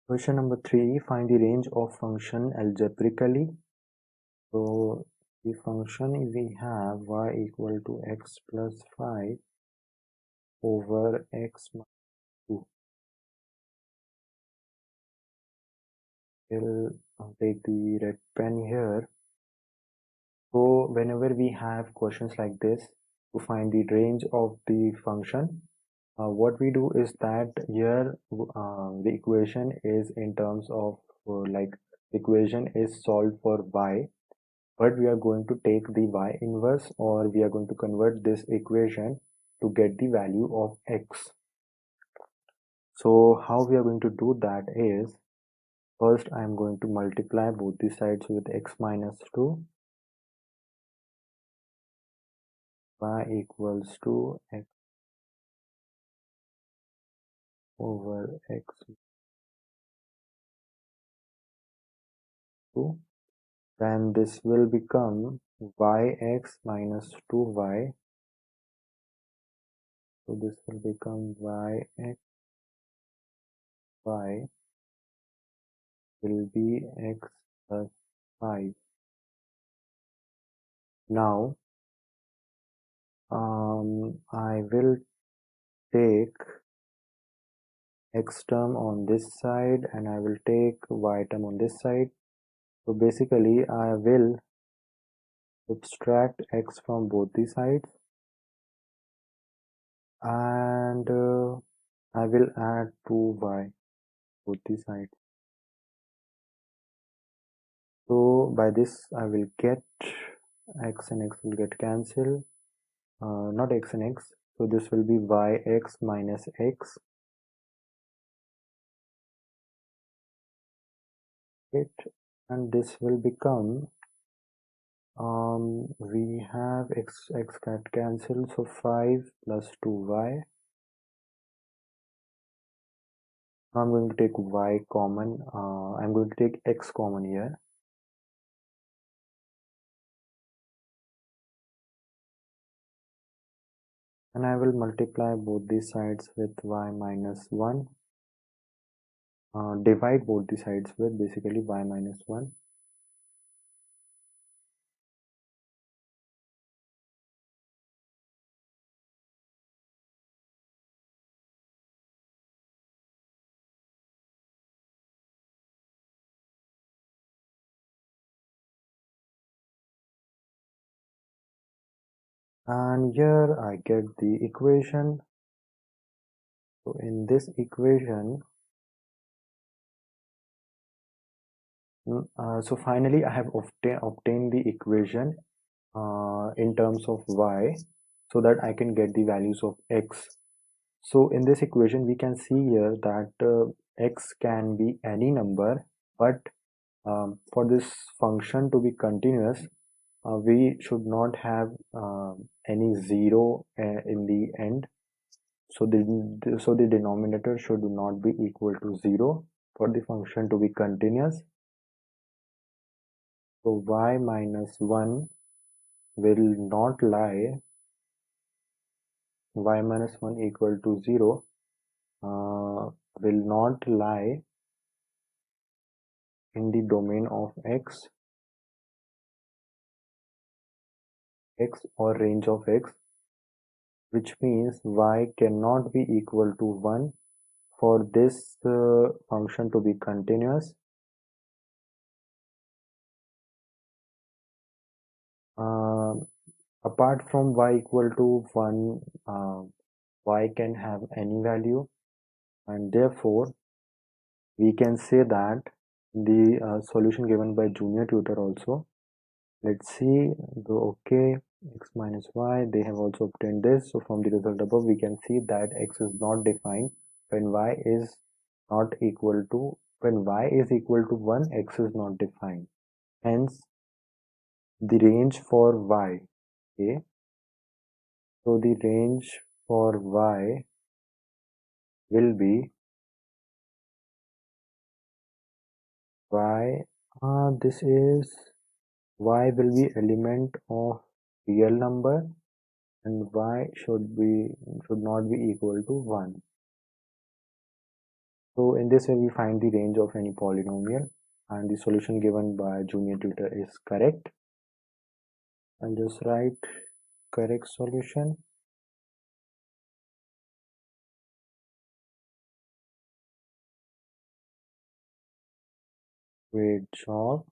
Question number 3, find the range of function algebraically. So the function we have y equal to x plus 5 over x minus 2. We'll take the red pen here. So whenever we have questions like this to find the range of the function, what we do is that here the equation is in terms of like the equation is solved for y, but we are going to take the y inverse, or we are going to convert this equation to get the value of x. So how we are going to do that is, first I am going to multiply both the sides with x minus 2. Y equals to x over x 2. Then this will become yx minus 2y. So this will become yx, y will be x plus 5. Now I will take x term on this side and I will take y term on this side. So basically I will subtract x from both the sides, and I will add 2y both the sides. So by this I will get x and x will get cancelled, not x and x, so this will be yx minus x, and this will become we have x got cancelled, so 5 plus 2y. Now I'm going to take y common, I'm going to take x common here. And I will multiply both these sides with y minus 1. Divide both the sides with basically y minus 1. And here I get the equation. So in this equation, so finally I have obtained the equation in terms of y, so that I can get the values of x. So in this equation we can see here that x can be any number, but for this function to be continuous, we should not have any zero in the end. So the denominator should not be equal to 0 for the function to be continuous. So y minus 1 will not lie, y minus 1 equal to 0 will not lie in the domain of x or range of x, which means y cannot be equal to 1 for this function to be continuous. Apart from y equal to 1, y can have any value, and therefore we can say that the solution given by junior tutor also, let's see the okay, x minus y, they have also obtained this. So from the result above we can see that x is not defined when y is not equal to, when y is equal to 1, x is not defined. Hence the range for y, okay, so the range for y will be y, this is y will be element of real number, and y should not be equal to 1. So in this way we find the range of any polynomial, and the solution given by junior tutor is correct. I'll just write correct solution. Great job.